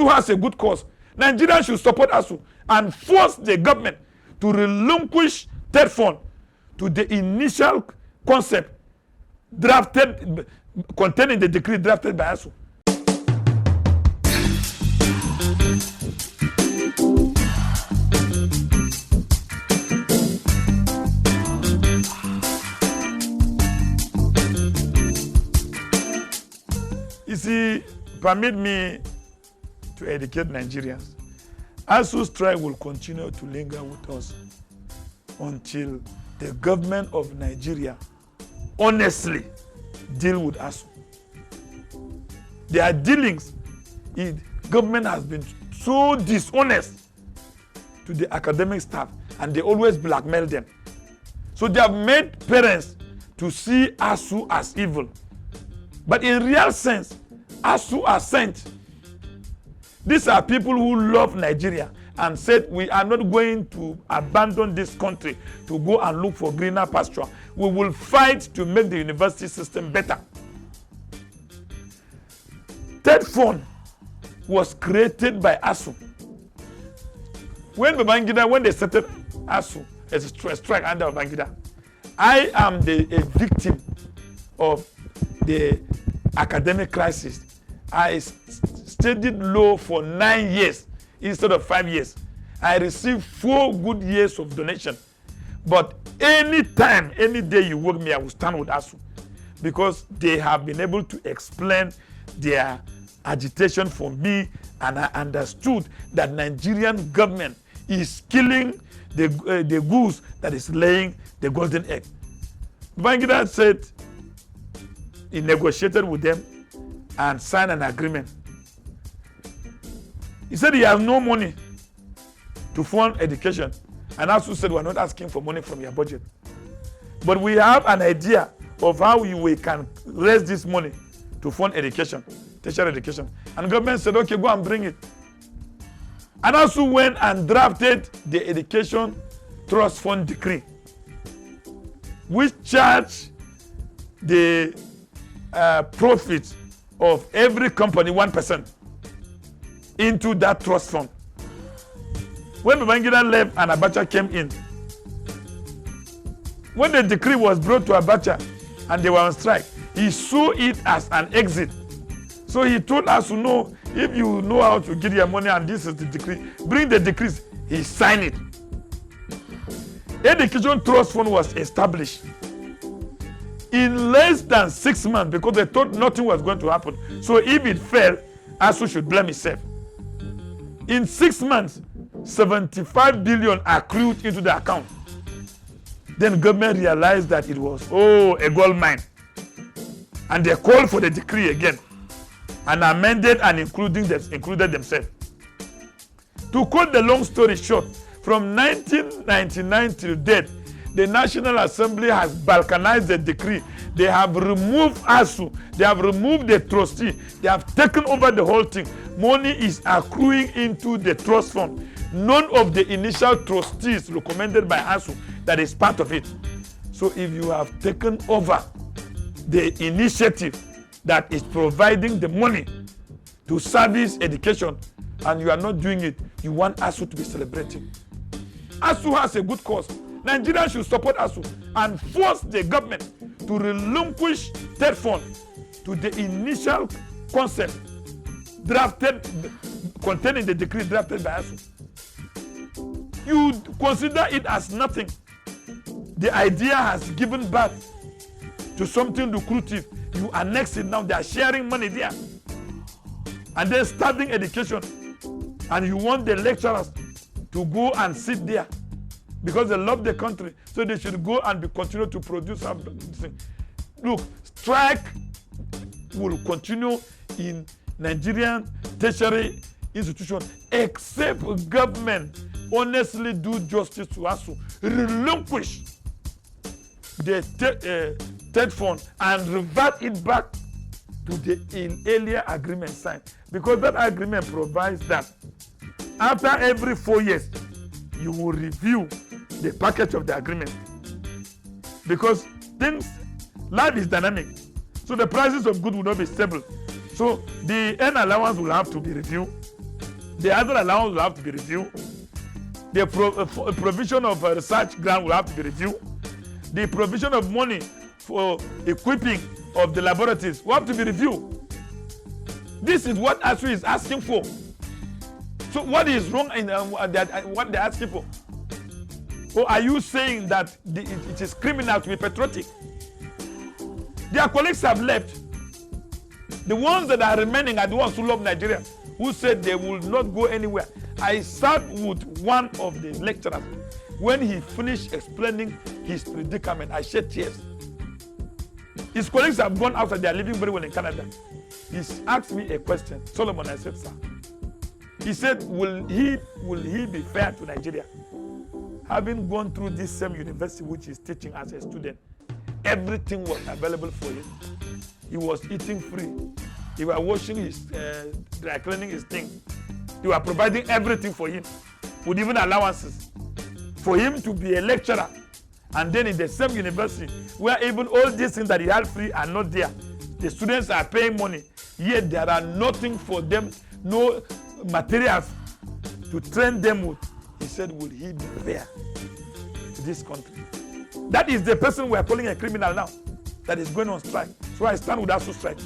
ASUU has a good cause. Nigeria should support ASUU and force the government to relinquish third fund to the initial concept drafted, containing the decree drafted by ASUU. You see, permit me to educate Nigerians. ASUU strike will continue to linger with us until the government of Nigeria honestly deal with ASUU. Their dealings, government has been so dishonest to the academic staff, and they always blackmail them. So they have made parents to see ASUU as evil. But in real sense, ASUU are sent. These are people who love Nigeria and said, we are not going to abandon this country to go and look for greener pasture. We will fight to make the university system better. Third fund was created by ASUU. When they started ASUU as a strike under Babangida, I am a victim of the academic crisis. I studied law for 9 years instead of 5 years. I received 4 good years of donation. But any time, any day you work me, I will stand with ASUU, because they have been able to explain their agitation for me, and I understood that Nigerian government is killing the goose that is laying the golden egg. Babangida said he negotiated with them and signed an agreement. He said he has no money to fund education, and ASUU said, we're not asking for money from your budget, but we have an idea of how we can raise this money to fund education, tertiary education. And government said, okay, go and bring it. And ASUU went and drafted the Education Trust Fund Decree, which charged the profits of every company 1% into that trust fund. When Babangida left and Abacha came in, when the decree was brought to Abacha and they were on strike, he saw it as an exit. So he told us to know, if you know how to get your money and this is the decree, bring the decrees. He signed it. Education Trust Fund was established in less than 6 months, because they thought nothing was going to happen. So if it failed, ASUU should blame itself. In 6 months, 75 billion accrued into the account. Then government realized that it was, a gold mine. And they called for the decree again and amended and included themselves. To cut the long story short, from 1999 till date, the National Assembly has balkanized the decree. They have removed ASUU. They have removed the trustee. They have taken over the whole thing. Money is accruing into the trust fund. None of the initial trustees recommended by ASUU that is part of it. So if you have taken over the initiative that is providing the money to service education and you are not doing it, you want ASUU to be celebrating. ASUU has a good cause. Nigeria should support ASUU and force the government to relinquish third fund to the initial concept drafted, containing the decree drafted by ASUU. You consider it as nothing. The idea has given birth to something lucrative. You annex it now. They are sharing money there. And then starting education. And you want the lecturers to go and sit there because they love the country. So they should go and continue to produce something. Look, strike will continue in Nigerian tertiary institution except government honestly do justice to ASUU, relinquish the third fund and revert it back to the earlier agreement signed, because that agreement provides that after every 4 years you will review the package of the agreement, because life is dynamic, so the prices of goods will not be stable. So the end allowance will have to be reviewed, The other allowance will have to be reviewed. The provision of research grant will have to be reviewed. The provision of money for equipping of the laboratories will have to be reviewed. This is what ASUU is asking for. So what is wrong in what they're asking for? Or are you saying that it is criminal to be patriotic? Their colleagues have left. The ones that are remaining are the ones who love Nigeria, who said they will not go anywhere. I sat with one of the lecturers. When he finished explaining his predicament, I shed tears. His colleagues have gone outside. They are living very well in Canada. He asked me a question. Solomon, I said, sir. He said, will he be fair to Nigeria? Having gone through this same university which he's teaching as a student, everything was available for him. He was eating free. He was washing his, dry cleaning his thing. They were providing everything for him, with even allowances. For him to be a lecturer, and then in the same university, where even all these things that he had free are not there. The students are paying money, yet there are nothing for them, no materials to train them with. He said, will he be fair to this country? That is the person we are calling a criminal now, that is going on strike. So I stand with ASUU strike.